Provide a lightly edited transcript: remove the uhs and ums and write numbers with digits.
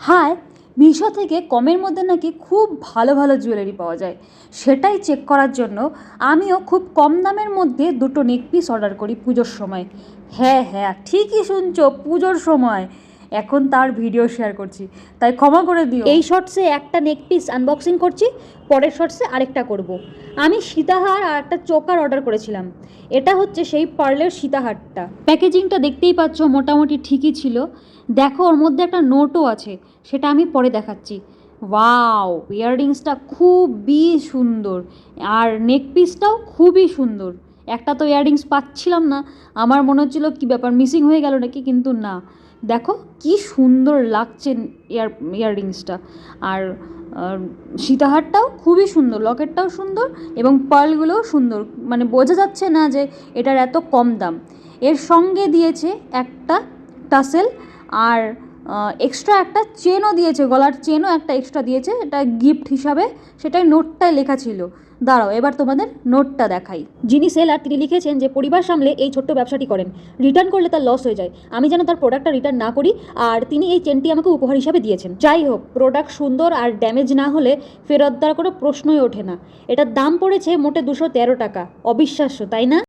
High, Meesho থেকে কমের মধ্যে নাকি খুব ভালো ভালো জুয়েলারি পাওয়া যায়। সেটাই চেক করার জন্য আমিও খুব কম দামের মধ্যে দুটো নেক পিস অর্ডার করি পুজোর সময়। হ্যাঁ হ্যাঁ, ঠিকই শুনছো, পুজোর সময়। এখন তার ভিডিও শেয়ার করছি, তাই ক্ষমা করে দিও। এই শর্টসে একটা নেক পিস আনবক্সিং করছি, পরের শর্টসে আরেকটা করব। আমি সীতাহার আর একটা চোকার অর্ডার করেছিলাম। এটা হচ্ছে সেই পার্লের সীতাহারটা। প্যাকেজিংটা দেখতেই পাচ্ছ, মোটামুটি ঠিকই ছিল। দেখো, ওর মধ্যে একটা নোটও আছে, সেটা আমি পরে দেখাচ্ছি। ওয়াও, ইয়াররিংসটা খুবই সুন্দর, আর নেক পিসটাও খুবই সুন্দর। একটা তো ইয়াররিংস পাচ্ছিলাম না, আমার মনে হচ্ছিল কি ব্যাপার, মিসিং হয়ে গেল নাকি, কিন্তু না। দেখো কি সুন্দর লাগছে ইয়াররিংসটা। আর সীতাহারটাও খুবই সুন্দর, লকেটটাও সুন্দর এবং পার্লগুলোও সুন্দর। মানে বোঝা যাচ্ছে না যে এটার এত কম দাম। এর সঙ্গে দিয়েছে একটা টাসেল, আর এক্সট্রা একটা চেনও দিয়েছে, গলার চেনও একটা এক্সট্রা দিয়েছে, এটা গিফট হিসাবে। সেটাই নোটটায় লেখা ছিল। দাঁড়াও, এবার তোমাদের নোটটা দেখাই। যিনি সেলার তিনি লিখেছেন যে পরিবার সামলে এই ছোট্ট ব্যবসাটি করেন, রিটার্ন করলে তার লস হয়ে যায়, আমি যেন তার প্রোডাক্টটা রিটার্ন না করি, আর তিনি এই চেনটি আমাকে উপহার হিসাবে দিয়েছেন। যাই হোক, প্রোডাক্ট সুন্দর আর ড্যামেজ না হলে ফেরত দেওয়ার কোনো প্রশ্নই ওঠে না। এটার দাম পড়েছে মোটে 213 টাকা। অবিশ্বাস্য, তাই না?